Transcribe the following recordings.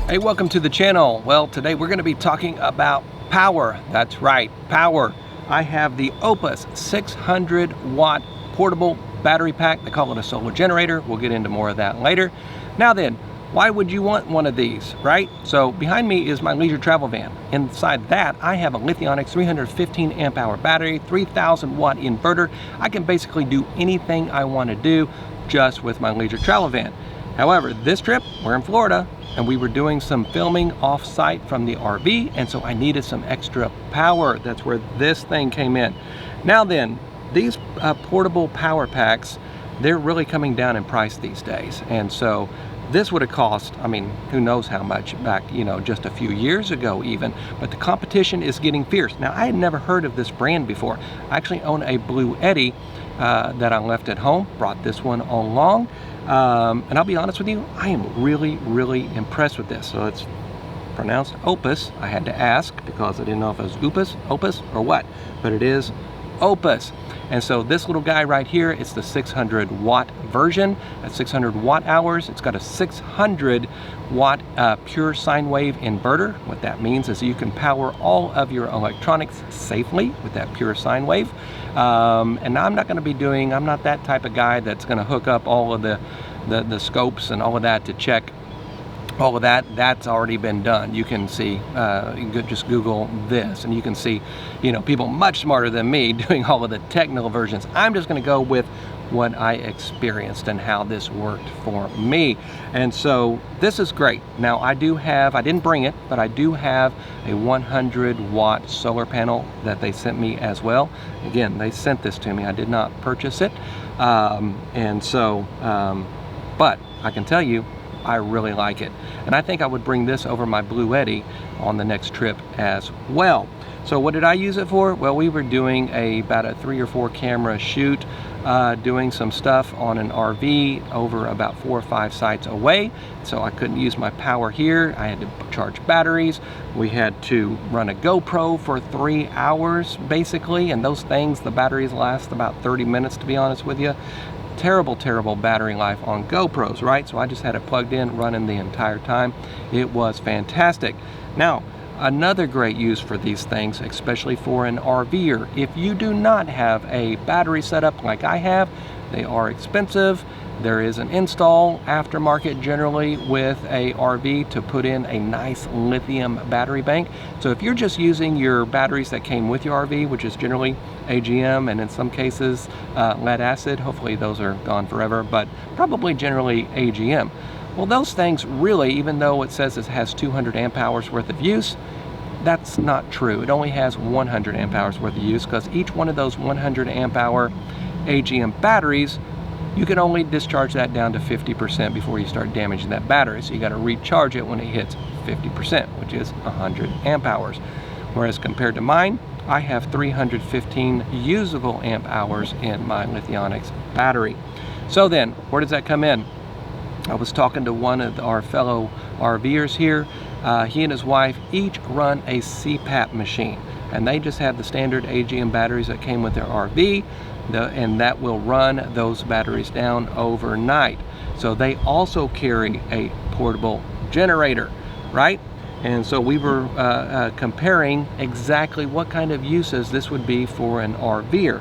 Hey, welcome to the channel. Well, today we're going to be talking about power. That's right, power. I have the OUPES 600 watt portable battery pack. They call it a solar generator. We'll get into more of that later. Now then, why would you want one of these, right? So behind me is my leisure travel van. Inside that, I have a Lithium 315 amp hour battery, 3000 watt inverter. I can basically do anything I want to do just with my leisure travel van. However, this trip, we're in Florida, and we were doing some filming off-site from the RV, and so I needed some extra power. That's where this thing came in. Now then, these portable power packs, they're really coming down in price these days, and so this would have cost, I mean, who knows how much back, you know, just a few years ago even, but the competition is getting fierce. Now, I had never heard of this brand before. I actually own a Blue Eddy that I left at home, brought this one along. And I'll be honest with you, I am really impressed with this. So it's pronounced OUPES. I had to ask because I didn't know if it was OUPES, or what, but it is OUPES. And so this little guy right here, it's the 600 watt version at 600 watt hours. It's got a 600 watt pure sine wave inverter. What that means is you can power all of your electronics safely with that pure sine wave. And I'm not going to be doing, I'm not that type of guy that's going to hook up all of the scopes and all of that to check all of that. That's already been done. You can see, you could just Google this and you can see, you know, people much smarter than me doing all of the technical versions. I'm just going to go with what I experienced and how this worked for me. And so this is great. Now I do have, I didn't bring it, but I do have a 100 watt solar panel that they sent me as well. Again, they sent this to me. I did not purchase it. But I can tell you, I really like it. And I think I would bring this over my Blue Eddy on the next trip as well. So what did I use it for? Well, we were doing about a 3 or 4 camera shoot, doing some stuff on an RV over about 4 or 5 sites away. So I couldn't use my power here. I had to charge batteries. We had to run a GoPro for 3 hours basically. And those things, the batteries last about 30 minutes to be honest with you. Terrible battery life on GoPros, right? So I just had it plugged in, running the entire time. It was fantastic. Now, another great use for these things, especially for an RVer, if you do not have a battery setup like I have, they are expensive. There is an install aftermarket generally with a RV to put in a nice lithium battery bank. So if you're just using your batteries that came with your RV, which is generally AGM and in some cases lead acid, hopefully those are gone forever, but probably generally AGM. Well, those things really, even though it says it has 200 amp hours worth of use, that's not true. It only has 100 amp hours worth of use because each one of those 100 amp hour AGM batteries, you can only discharge that down to 50% before you start damaging that battery. So you got to recharge it when it hits 50%, which is 100 amp hours. Whereas compared to mine, I have 315 usable amp hours in my Lithionics battery. So then, where does that come in? I was talking to one of our fellow RVers here. He and his wife each run a CPAP machine, and they just have the standard AGM batteries that came with their RV, and that will run those batteries down overnight. So they also carry a portable generator, right? And so we were comparing exactly what kind of uses this would be for an RVer.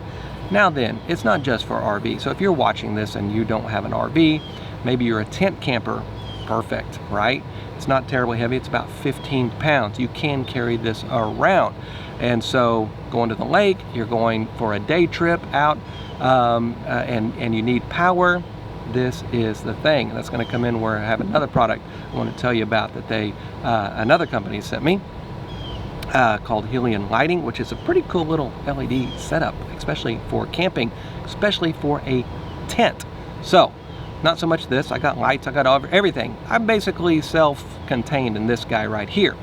Now then, it's not just for RV. So if you're watching this and you don't have an RV, maybe you're a tent camper, perfect, right? It's not terribly heavy, it's about 15 pounds. You can carry this around. And so going to the lake, you're going for a day trip out, and you need power, this is the thing. That's going to come in where I have another product I want to tell you about that another company sent me called Helium Lighting, which is a pretty cool little LED setup, especially for camping, especially for a tent. So not so much this, I got lights, I got everything. I'm basically self-contained in this guy right here.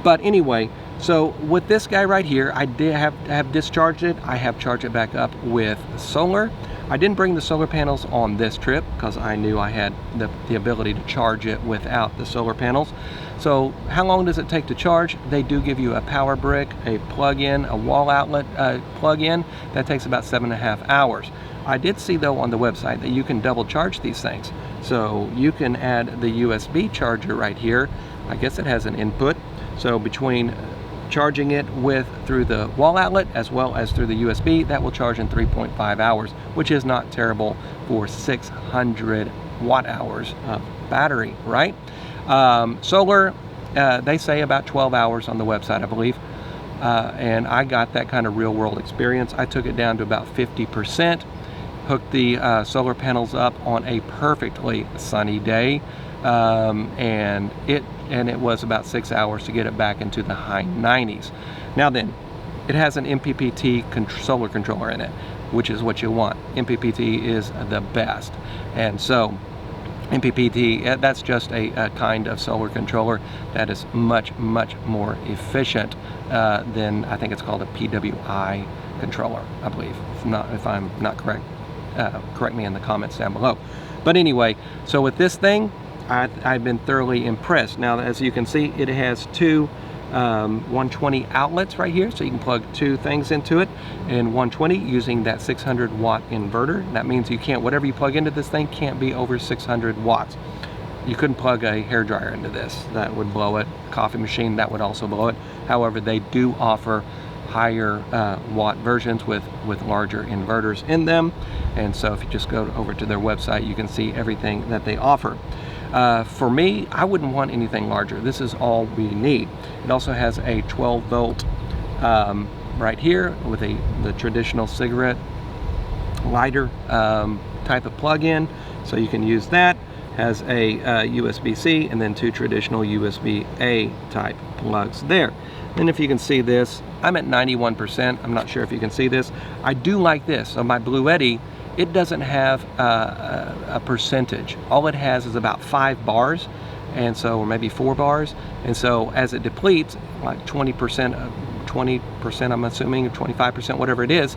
But anyway, so with this guy right here, I did have discharged it. I have charged it back up with solar. I didn't bring the solar panels on this trip because I knew I had the ability to charge it without the solar panels. So how long does it take to charge? They do give you a power brick, a plug-in, a wall outlet plug-in. That takes about 7.5 hours. I did see though on the website that you can double charge these things. So you can add the USB charger right here. I guess it has an input. So between charging it through the wall outlet as well as through the USB, that will charge in 3.5 hours, which is not terrible for 600 watt hours of battery, right? Solar, they say about 12 hours on the website, I believe. And I got that kind of real world experience. I took it down to about 50%, hooked the solar panels up on a perfectly sunny day, and it was about 6 hours to get it back into the high 90s. Now then, it has an Mppt solar controller in it, which is what you want. Mppt is the best. And so Mppt, that's just a kind of solar controller that is much, much more efficient than, I think it's called a PWI controller, I believe. If I'm not correct, correct me in the comments down below. But anyway, so with this thing, I've been thoroughly impressed. Now, as you can see, it has two 120 outlets right here, so you can plug two things into it in 120 using that 600 watt inverter. That means you can't, whatever you plug into this thing can't be over 600 watts. You couldn't plug a hairdryer into this. That would blow it. Coffee machine, that would also blow it. However, they do offer higher watt versions with larger inverters in them. And so if you just go over to their website, you can see everything that they offer. For me, I wouldn't want anything larger. This is all we need. It also has a 12 volt right here with the traditional cigarette lighter type of plug-in, so you can use that. Has a USB-C and then two traditional USB-A type plugs there. And if you can see this, I'm at 91%. I'm not sure if you can see this. I do like this. On my Bluetti, it doesn't have a percentage. All it has is about 5 bars, and so, or maybe 4 bars. And so as it depletes, like 20%, I'm assuming, or 25%, whatever it is,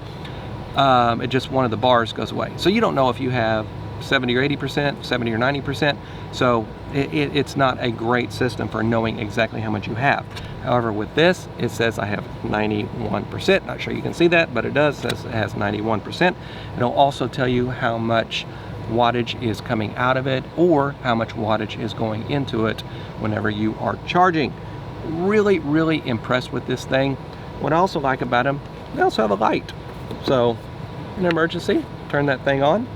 it just, one of the bars goes away. So you don't know if you have 70 or 80%, 70 or 90%. So it's not a great system for knowing exactly how much you have. However, with this, it says I have 91%. Not sure you can see that, but it does. It says it has 91%. It'll also tell you how much wattage is coming out of it or how much wattage is going into it whenever you are charging. Really, really impressed with this thing. What I also like about them, they also have a light. So in an emergency, turn that thing on.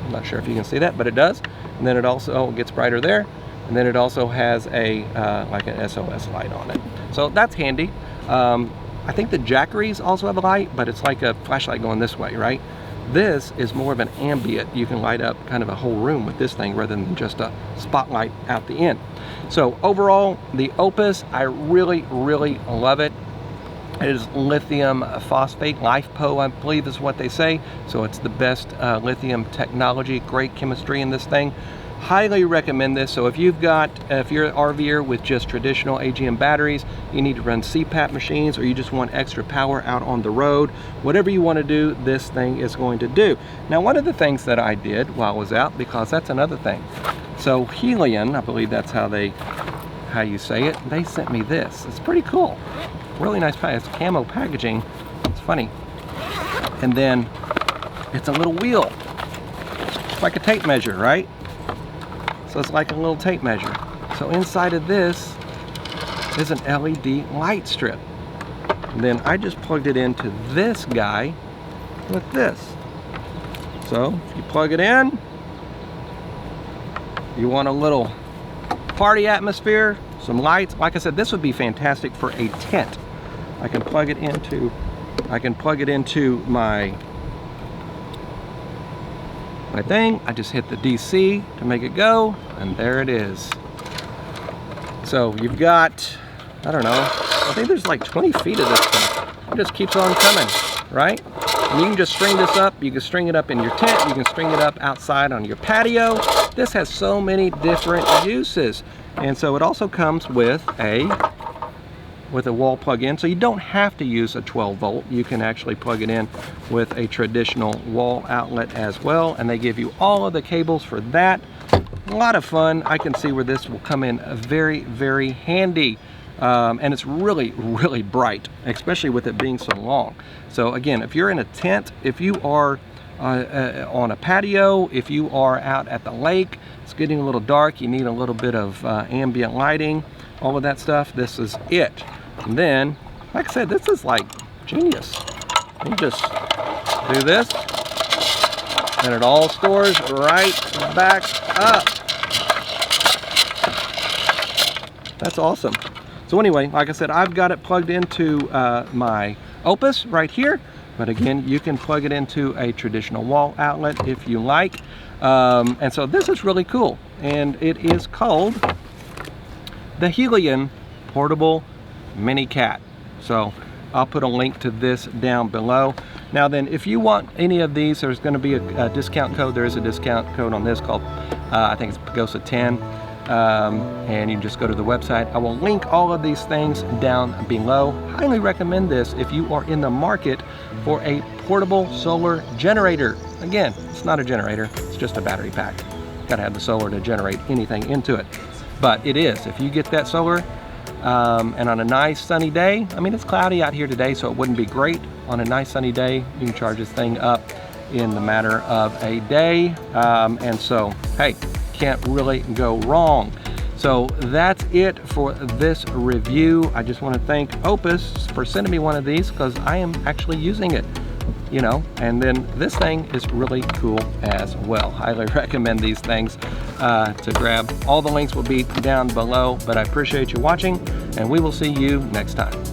I'm not sure if you can see that, but it does. And then it also gets brighter there. And then it also has a like an SOS light on it. So that's handy. I think the Jackeries also have a light, but it's like a flashlight going this way, right? This is more of an ambient. You can light up kind of a whole room with this thing rather than just a spotlight out the end. So overall, the OUPES, I really, really love it. It is lithium phosphate, LiFePO, I believe is what they say. So it's the best lithium technology, great chemistry in this thing. Highly recommend this. So if you're an RVer with just traditional AGM batteries, you need to run CPAP machines, or you just want extra power out on the road, whatever you want to do, this thing is going to do. Now, one of the things that I did while I was out, because that's another thing. So Helium, I believe that's how you say it, they sent me this. It's pretty cool. Really nice package. It's camo packaging. It's funny. And then it's a little wheel. It's like a tape measure, right? So it's like a little tape measure. So inside of this is an LED light strip. And then I just plugged it into this guy with this. So if you plug it in, you want a little party atmosphere, some lights. Like I said, this would be fantastic for a tent. I can plug it into my thing. I just hit the DC to make it go, and there it is. So you've got, I don't know, I think there's like 20 feet of this thing. It just keeps on coming, right? And you can just string this up. You can string it up in your tent. You can string it up outside on your patio. This has so many different uses. And so it also comes with a with a wall plug-in, so you don't have to use a 12 volt. You can actually plug it in with a traditional wall outlet as well, and they give you all of the cables for that. A lot of fun. I can see where this will come in very, very handy. And it's really, really bright, especially with it being so long. So again, if you're in a tent, if you are on a patio, if you are out at the lake, it's getting a little dark, you need a little bit of ambient lighting, all of that stuff, this is it. And then, like I said, this is like genius. You just do this, and it all stores right back up. That's awesome. So anyway, like I said, I've got it plugged into my OUPES right here. But again, you can plug it into a traditional wall outlet if you like. And so this is really cool. And it is called the Helium Portable Mini Cat. So I'll put a link to this down below. Now then, if you want any of these, there's going to be a discount code. There is a discount code on this called, I think it's Pagosa 10. And you can just go to the website. I will link all of these things down below. Highly recommend this if you are in the market for a portable solar generator. Again, it's not a generator, it's just a battery pack. Got to have the solar to generate anything into it. But it is, if you get that solar and on a nice sunny day, I mean it's cloudy out here today, so it wouldn't be great. On a nice sunny day, you can charge this thing up in the matter of a day. And so, hey, can't really go wrong. So that's it for this review. I just want to thank OUPES for sending me one of these because I am actually using it, you know, and then this thing is really cool as well. Highly recommend these things to grab. All the links will be down below, but I appreciate you watching, and we will see you next time.